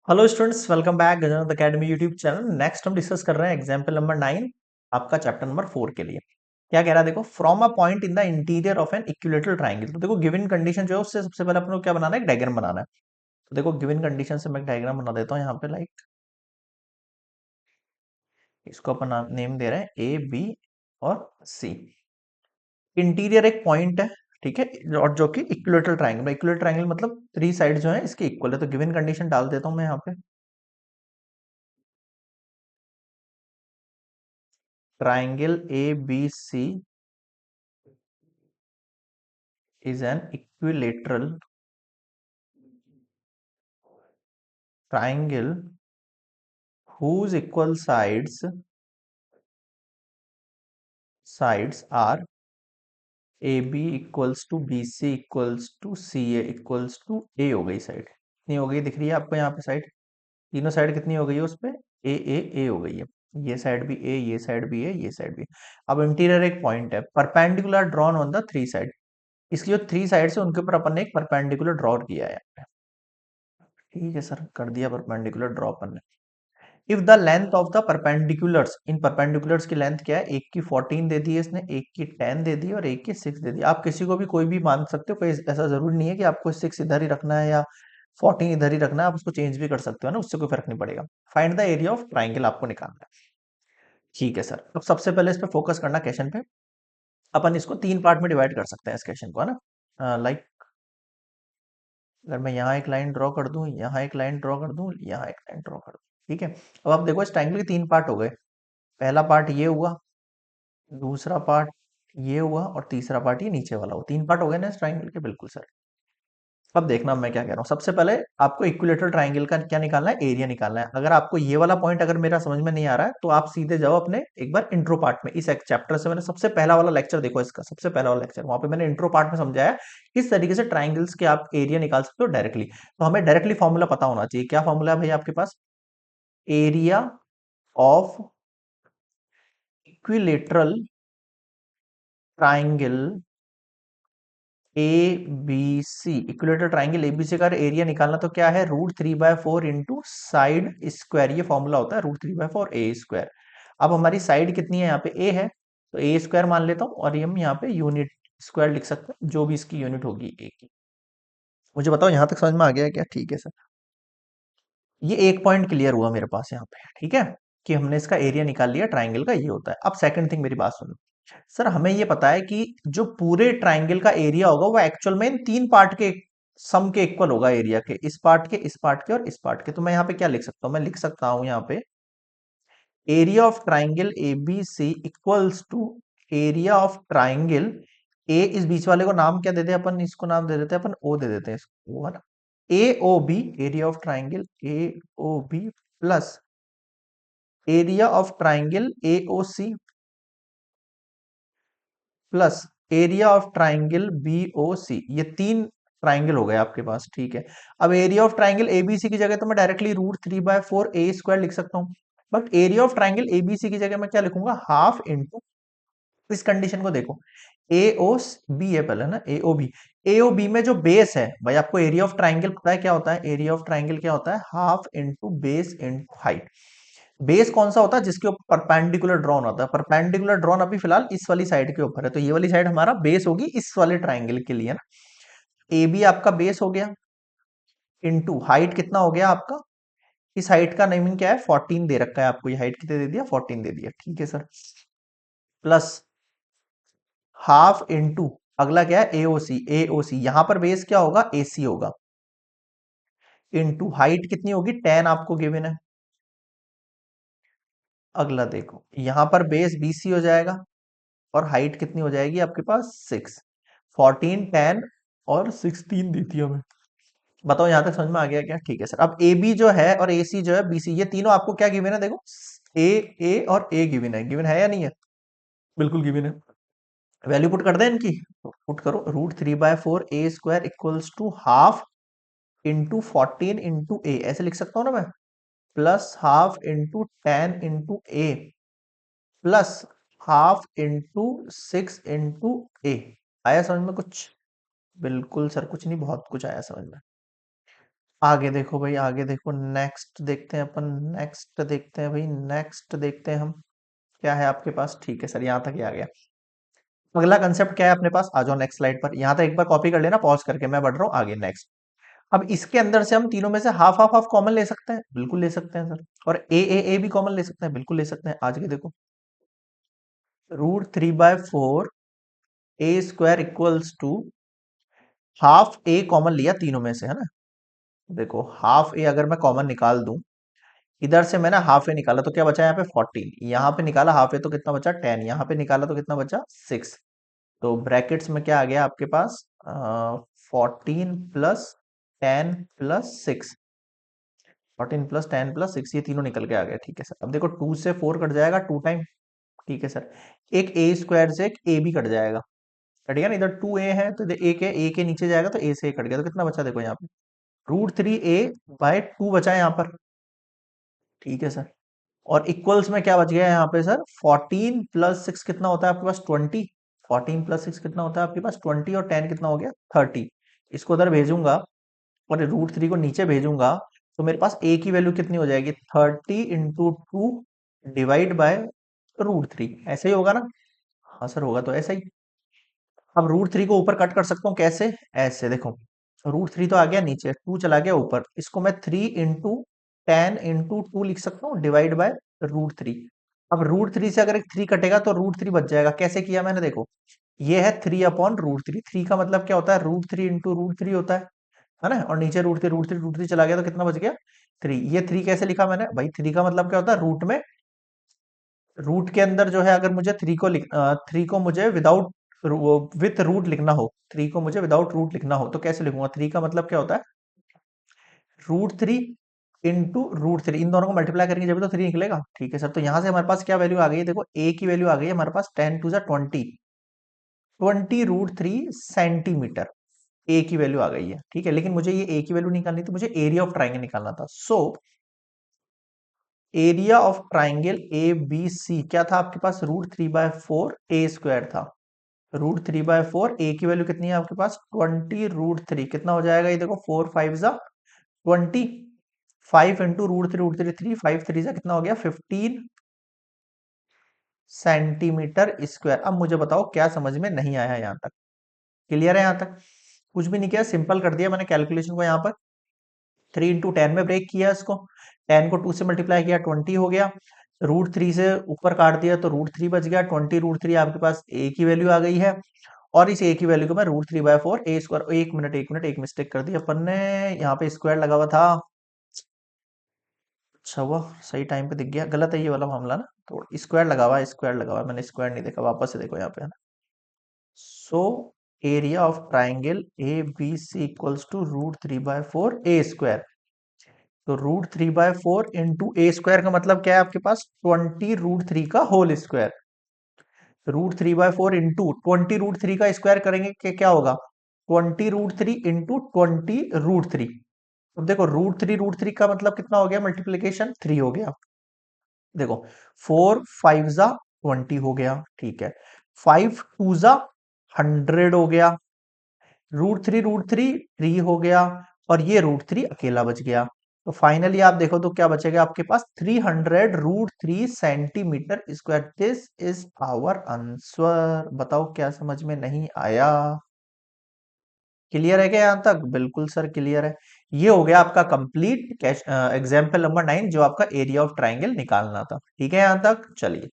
Hello students, welcome back Gajanand academy YouTube channel. Next हम discuss कर रहे हैं एग्जाम्पल नंबर 9 आपका चैप्टर नंबर 4 के लिए। क्या कह रहा है देखो, from a point in the interior of an equilateral triangle. तो देखो गिवन कंडीशन जो है उससे सबसे पहले अपने को क्या बनाना है, एक डायग्राम बनाना है। तो देखो गिवन कंडीशन से मैं डायग्राम बना देता हूँ यहाँ पे। लाइक इसको अपन नेम दे रहे हैं ए बी और सी। इंटीरियर एक पॉइंट है, ठीक है, और जो कि इक्विलेटरल ट्राइंगल। इक्विलेटरल ट्राइंगल मतलब थ्री साइड जो है इसके इक्वल है। तो गिवन कंडीशन डाल देता हूँ मैं यहाँ पे। Triangle A B C is an equilateral triangle whose equal sides are AB equals to BC equals to CA equals to A। हो गई साइड कितनी हो गई, दिख रही है आपको यहाँ पे साइड? तीनों साइड कितनी हो गई है उस पे? ए हो गई है। ये साइड भी ए, ये साइड भी ए, ये साइड भी। अब इंटीरियर एक पॉइंट है, perpendicular drawn on the three side. इसकी जो थ्री साइड है उनके ऊपर अपन ने एक परपेंडिकुलर ड्रॉ किया है यहाँ पे। ठीक है सर, कर दिया परपेंडिकुलर ड्रॉ अपन ने। If the length of the perpendiculars, in perpendiculars की लेंथ क्या है, एक की 14 दे दी है इसने, एक की 10 दे दी और एक की 6 दे दी। आप किसी को भी कोई भी मान सकते हो, कोई ऐसा जरूरी नहीं है कि आपको 6 इधर ही रखना है या 14 इधर ही रखना है। आप उसको चेंज भी कर सकते हो ना, उससे कोई फर्क नहीं पड़ेगा। Find the area of triangle आपको निकालना है। ठीक है सर, अब सबसे पहले इस पे फोकस करना क्वेश्चन पे। अपन इसको तीन पार्ट में डिवाइड कर सकते हैं इस क्वेश्चन को, है ना। लाइक अगर मैं यहाँ एक लाइन ड्रॉ कर दूं, यहाँ एक लाइन ड्रॉ कर दूं, यहाँ एक लाइन ड्रॉ कर दूं, ठीक है। अब आप देखो इस ट्राइंगल के तीन पार्ट हो गए। पहला पार्ट ये हुआ, दूसरा पार्ट ये हुआ और तीसरा पार्ट ये नीचे वाला हुआ। तीन पार्ट हो गए ना इस ट्राइंगल के, बिल्कुल सर। अब देखना मैं क्या कह रहा हूँ। सबसे पहले आपको इक्विलेटरल ट्राइंगल का क्या निकालना है, एरिया निकालना है। अगर आपको ये वाला पॉइंट अगर मेरा समझ में नहीं आ रहा है तो आप सीधे जाओ अपने एक बार इंट्रो पार्ट में। इस एक चैप्टर से मैंने सबसे पहला वाला लेक्चर देखो, इसका सबसे पहला वाला लेक्चर, वहां पे मैंने इंट्रो पार्ट में समझाया किस तरीके से ट्राइंगल्स के आप एरिया निकाल सकते हो डायरेक्टली। तो हमें डायरेक्टली फॉर्मूला पता होना चाहिए। क्या फॉर्मूला है भाई आपके पास? Area of equilateral triangle A B C. Equilateral triangle ABC का एरिया निकालना तो क्या है, √3/4 इंटू साइड स्क्वायर। ये फॉर्मूला होता है √3/4 ए स्क्वायर। अब हमारी साइड कितनी है, यहाँ पे ए है, तो ए स्क्वायर मान लेता हूँ और ये हम यहाँ पे यूनिट स्क्वायर लिख सकते हैं, जो भी इसकी यूनिट होगी ए की। मुझे बताओ यहाँ तक समझ में आ गया है क्या? ठीक है सर, ये एक पॉइंट क्लियर हुआ मेरे पास यहाँ पे, ठीक है, कि हमने इसका एरिया निकाल लिया ट्राइंगल का, ये होता है। अब सेकंड थिंग, मेरी बात सुनो सर। हमें ये पता है कि जो पूरे ट्राइंगल का एरिया होगा वो एक्चुअल में इन तीन पार्ट के सम के इक्वल होगा, एरिया के, इस पार्ट के, इस पार्ट के और इस पार्ट के। तो मैं यहाँ पे क्या लिख सकता हूँ, मैं लिख सकता हूँ यहाँ पे area of triangle A B C equals to area of triangle A, इस बीच वाले को नाम क्या देते हैं अपन, इसको नाम दे देते हैं अपन ओ, दे देते हैं इसको ओ, है ना। A O B, area of triangle A O B plus area of triangle A O C plus area of triangle B O C. ये तीन ट्राइंगल हो गए आपके पास, ठीक है। अब एरिया ऑफ ट्राइंगल एबीसी की जगह तो मैं डायरेक्टली √3/4 ए स्क्वायर लिख सकता हूँ, but area of triangle ABC की जगह मैं क्या लिखूंगा, हाफ इंटू, इस कंडीशन को देखो, ए ओ बी है पहले ना, A O B. A O B में जो बेस है भाई, आपको एरिया ऑफ ट्राइंगल पता है क्या होता है, एरिया ऑफ ट्राइंगल क्या होता है, half into base into height. Base कौन सा होता है, जिसके ऊपर परपेंडिकुलर ड्रॉन होता है। परपेंडिकुलर ड्रॉन अभी फिलहाल इस वाली साइड के ऊपर है, तो ये वाली साइड हमारा बेस होगी इस वाले ट्राइंगल के लिए ना। ए बी आपका बेस हो गया, इनटू हाइट कितना हो गया आपका, इस हाइट का नेमिंग क्या है, 14 दे रखा है आपको। ये हाइट कितने दे दिया, 14 दे दिया, ठीक है सर। प्लस हाफ इंटू, अगला क्या है, एओसी। एओसी यहां पर बेस क्या होगा, एसी होगा, इनटू हाइट कितनी होगी, 10 आपको गिवन है। अगला देखो, यहां पर बेस बीसी हो जाएगा और हाइट कितनी हो जाएगी आपके पास, 6। 14 10 और 16 दी थी हमें। बताओ यहां तक समझ में आ गया क्या? ठीक है सर। अब ए बी जो है और ए सी जो है, बीसी, ये तीनों आपको क्या गिवन है, देखो ए, ए और ए गिवन है। गिवन है या नहीं है? बिल्कुल गिवन है। वैल्यू पुट कर दें इनकी, तो पुट करो, √3/4 A square equals to half into 14 into A, ऐसे लिख सकता हूँ ना मैं, plus half into 10 into A plus half into 6 into A. आया समझ में कुछ? बिल्कुल सर, कुछ नहीं, बहुत कुछ आया समझ में। आगे देखो भाई, आगे देखो, नेक्स्ट देखते हैं अपन, नेक्स्ट देखते हैं भाई, नेक्स्ट देखते हैं हम। क्या है आपके पास? ठीक है सर, यहाँ तक ही आ गया। अगला कंसेप्ट क्या है अपने पास? आ जाओ नेक्स्ट स्लाइड पर। यहाँ तक एक बार कॉपी कर लेना पॉज करके, मैं बढ़ रहा हूँ आगे नेक्स्ट। अब इसके अंदर से हम तीनों में से हाफ हाफ हाफ कॉमन ले सकते हैं, बिल्कुल ले सकते हैं सर। और ए भी कॉमन ले सकते हैं, बिल्कुल ले सकते हैं। आज के देखो, √3/4 A square equals to half A common लिया तीनों में से, है ना। देखो हाफ ए अगर मैं कॉमन निकाल दूं, इधर से मैंने हाफ ए निकाला तो क्या बचा यहाँ पे 14, यहाँ पे निकाला हाफ ए तो कितना बचा 10, यहाँ पे निकाला तो कितना बचा 6। तो ब्रैकेट्स में क्या आ गया आपके पास? 14 + 10 + 6। 14 + 10 + 6, ये तीनों निकल के आ गया। ठीक है सर। अब देखो 2 से 4 कट जाएगा 2 टाइम। ठीक है सर। एक ए स्क्वायर से एक ए भी कट जाएगा। कट गया ना, इधर 2 ए है तो इधर एक है, ए के नीचे जाएगा तो ए से ए कट गया, तो कितना बचा देखो यहाँ पे √3a/2 बचा है यहाँ पर। ठीक है सर। और इक्वल्स में क्या बच गया यहाँ पे सर? 14 + 6 कितना होता है आपके पास? 20। 14 + 6 कितना होता है आपके पास? 20, और 10 कितना हो गया? 30। इसको उधर भेजूंगा और √3 को नीचे भेजूंगा, तो मेरे पास ए की वैल्यू कितनी हो जाएगी? 30 × 2 डिवाइड बाय √3। ऐसे ही होगा ना? हाँ सर होगा, तो ऐसा ही। अब √3 को ऊपर कट कर सकता हूँ कैसे? ऐसे देखो, √3 तो आ गया नीचे, 2 चला गया ऊपर, इसको मैं 3 × 10 × 2 लिख सकता हूँ डिवाइड बाय √3। अब √3 से अगर एक 3 कटेगा तो √3 बच जाएगा। कैसे किया मैंने? देखो, ये है 3/√3। 3 का मतलब क्या होता है? √3 × √3 होता है ना। और नीचे √3 चला गया तो कितना बच गया? 3। ये 3 कैसे लिखा मैंने भाई? 3 का मतलब क्या होता है? रूट में, रूट के अंदर जो है, अगर मुझे 3 को मुझे विदाउट विथ रूट लिखना हो, 3 को मुझे विदाउट रूट लिखना हो तो कैसे लिखूंगा? 3 का मतलब क्या होता है? √3 × √3, इन दोनों को मल्टीप्लाई करेंगे जब तो 3 निकलेगा। ठीक है सर। तो यहां से हमारे पास क्या वैल्यू आ गई है? देखो ए की वैल्यू आ गई है हमारे पास 10 × 2 = 20। 20 √3 सेंटीमीटर ए की वैल्यू आ गई है। ठीक है, लेकिन मुझे ये ए की वैल्यू निकालनी थी, मुझे एरिया ऑफ ट्राइंगल निकालना था। So area of triangle A B C क्या था आपके पास? √3/4 ए स्क्वायर था। √3/4 ए की वैल्यू कितनी है आपके पास? 20 √3 कितना हो जाएगा? ये देखो 4 5 जा 20, 5 × √3 3, 5 3 जा कितना हो गया? 15 सेंटीमीटर स्क्वायर। अब मुझे बताओ क्या समझ में नहीं आया यहाँ तक? क्लियर है यहाँ तक? कुछ भी नहीं किया, सिंपल कर दिया मैंने कैलकुलेशन को। यहाँ पर 3 × 10 में ब्रेक किया इसको, 10 को 2 से मल्टीप्लाई किया 20 हो गया, √3 से ऊपर काट दिया तो √3 बच गया। 20 √3 आपके पास ए की वैल्यू आ गई है, और इस ए की वैल्यू को मैं √3/4 ए स्क्वायर, एक मिनट एक मिनट, एक मिस्टेक कर दी अपन ने, यहाँ पे स्क्वायर लगा हुआ था। अच्छा हुआ सही टाइम पे दिख गया, गलत है ये वाला मामला ना, तो स्क्वायर लगा हुआ है, स्क्वायर लगा हुआ है, मैंने स्क्वायर नहीं देखा, वापस से देखो यहाँ पे, है ना। So area of triangle A B C equals to √3/4 A square. तो √3/4 इंटू ए स्क्वायर का मतलब क्या है आपके पास? 20 √3 का होल स्क्वायर। √3/4 इंटू 20 √3 का स्क्वायर करेंगे कि क्या होगा? 20 √3 इंटू 20 √3। अब देखो √3 का मतलब कितना हो गया? मल्टीप्लीकेशन 3 हो गया। देखो 4 5 जा 20 हो गया। ठीक है, 5 2 जा 100 हो गया, √3 3 हो गया, और ये √3 अकेला बच गया। तो फाइनली आप देखो तो क्या बचेगा आपके पास? 300 √3 centimetre square. This is our answer. बताओ क्या समझ में नहीं आया? क्लियर है क्या यहां तक? बिल्कुल सर क्लियर है। ये हो गया आपका कंप्लीट एग्जाम्पल नंबर 9, जो आपका एरिया ऑफ ट्राइंगल निकालना था। ठीक है यहां तक? चलिए